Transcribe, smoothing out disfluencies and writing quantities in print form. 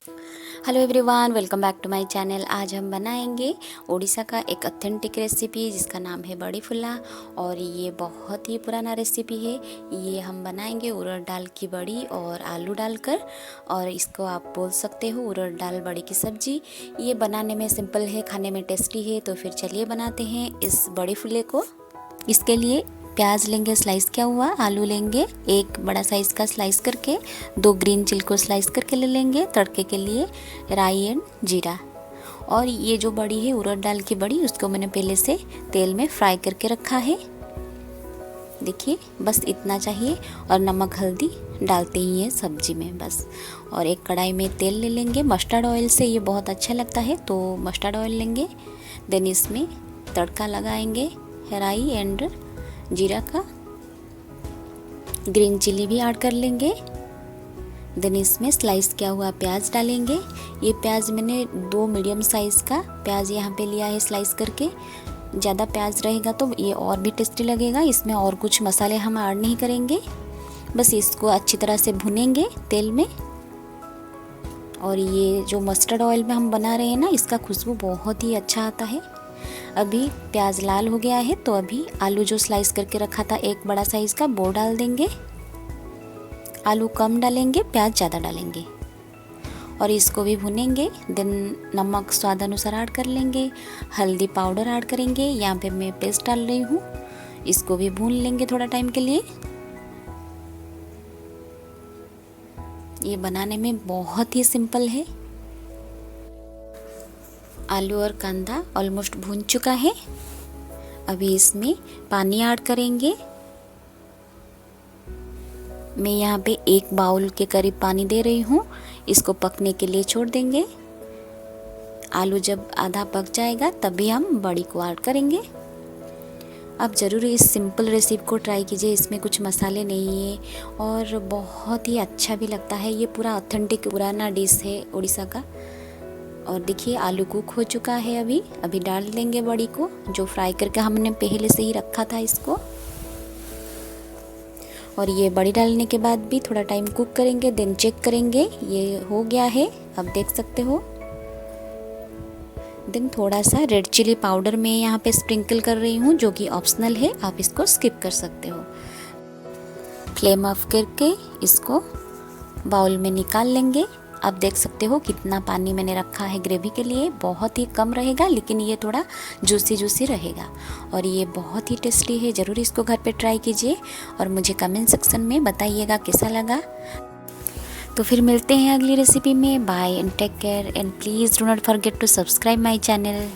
Hello everyone, welcome back to my channel. आज हम बनाएंगे उड़ीसा का एक ऑथेंटिक रेसिपी जिसका नाम है बड़ी फुल्ला। और ये बहुत ही पुराना रेसिपी है। ये हम बनाएंगे उड़द दाल की बड़ी और आलू डालकर, और इसको आप बोल सकते हो उड़द दाल बड़ी की सब्जी। ये बनाने में सिंपल है, खाने में टेस्टी है। तो फिर चलिए बनाते हैं इस बड़ी फुल्ले को। इसके लिए प्याज लेंगे स्लाइस किया हुआ, आलू लेंगे एक बड़ा साइज़ का स्लाइस करके, 2 ग्रीन चिली को स्लाइस करके ले लेंगे। तड़के के लिए राई एंड जीरा। और ये जो बड़ी है उड़द दाल की बड़ी, उसको मैंने पहले से तेल में फ्राई करके रखा है। देखिए बस इतना चाहिए। और नमक हल्दी डालते ही है सब्जी में बस। और एक कढ़ाई में तेल ले लेंगे मस्टर्ड ऑयल से, ये बहुत अच्छा लगता है तो मस्टर्ड ऑयल लेंगे। देन इसमें तड़का लगाएंगे राई एंड जीरा का। ग्रीन चिली भी ऐड कर लेंगे। देन इसमें स्लाइस किया हुआ प्याज डालेंगे। ये प्याज मैंने 2 मीडियम साइज़ का प्याज यहाँ पे लिया है स्लाइस करके। ज़्यादा प्याज रहेगा तो ये और भी टेस्टी लगेगा। इसमें और कुछ मसाले हम ऐड नहीं करेंगे, बस इसको अच्छी तरह से भुनेंगे तेल में। और ये जो मस्टर्ड ऑयल में हम बना रहे हैं ना, इसका खुशबू बहुत ही अच्छा आता है। अभी प्याज लाल हो गया है तो अभी आलू जो स्लाइस करके रखा था एक बड़ा साइज़ का, वो डाल देंगे। आलू कम डालेंगे, प्याज ज़्यादा डालेंगे। और इसको भी भुनेंगे। देन नमक स्वाद अनुसार ऐड कर लेंगे। हल्दी पाउडर ऐड करेंगे। यहाँ पे मैं पेस्ट डाल रही हूँ। इसको भी भून लेंगे थोड़ा टाइम के लिए। ये बनाने में बहुत ही सिंपल है। आलू और कांदा ऑलमोस्ट भून चुका है। अभी इसमें पानी ऐड करेंगे। मैं यहाँ पे 1 बाउल के करीब पानी दे रही हूँ। इसको पकने के लिए छोड़ देंगे। आलू जब आधा पक जाएगा तभी हम बड़ी को ऐड करेंगे। आप ज़रूर इस सिंपल रेसिपी को ट्राई कीजिए। इसमें कुछ मसाले नहीं है और बहुत ही अच्छा भी लगता है। ये पूरा ऑथेंटिक पुराना डिश है उड़ीसा का। और देखिए आलू कुक हो चुका है। अभी डाल देंगे बड़ी को, जो फ्राई करके हमने पहले से ही रखा था इसको। और ये बड़ी डालने के बाद भी थोड़ा टाइम कुक करेंगे। देन चेक करेंगे ये हो गया है, आप देख सकते हो। देन थोड़ा सा रेड चिली पाउडर मैं यहाँ पे स्प्रिंकल कर रही हूँ, जो कि ऑप्शनल है, आप इसको स्किप कर सकते हो। फ्लेम ऑफ करके इसको बाउल में निकाल लेंगे। आप देख सकते हो कितना पानी मैंने रखा है ग्रेवी के लिए। बहुत ही कम रहेगा, लेकिन ये थोड़ा जूसी जूसी रहेगा। और ये बहुत ही टेस्टी है। ज़रूर इसको घर पे ट्राई कीजिए और मुझे कमेंट सेक्शन में बताइएगा कैसा लगा। तो फिर मिलते हैं अगली रेसिपी में। Bye and take care and please do not forget to subscribe my channel.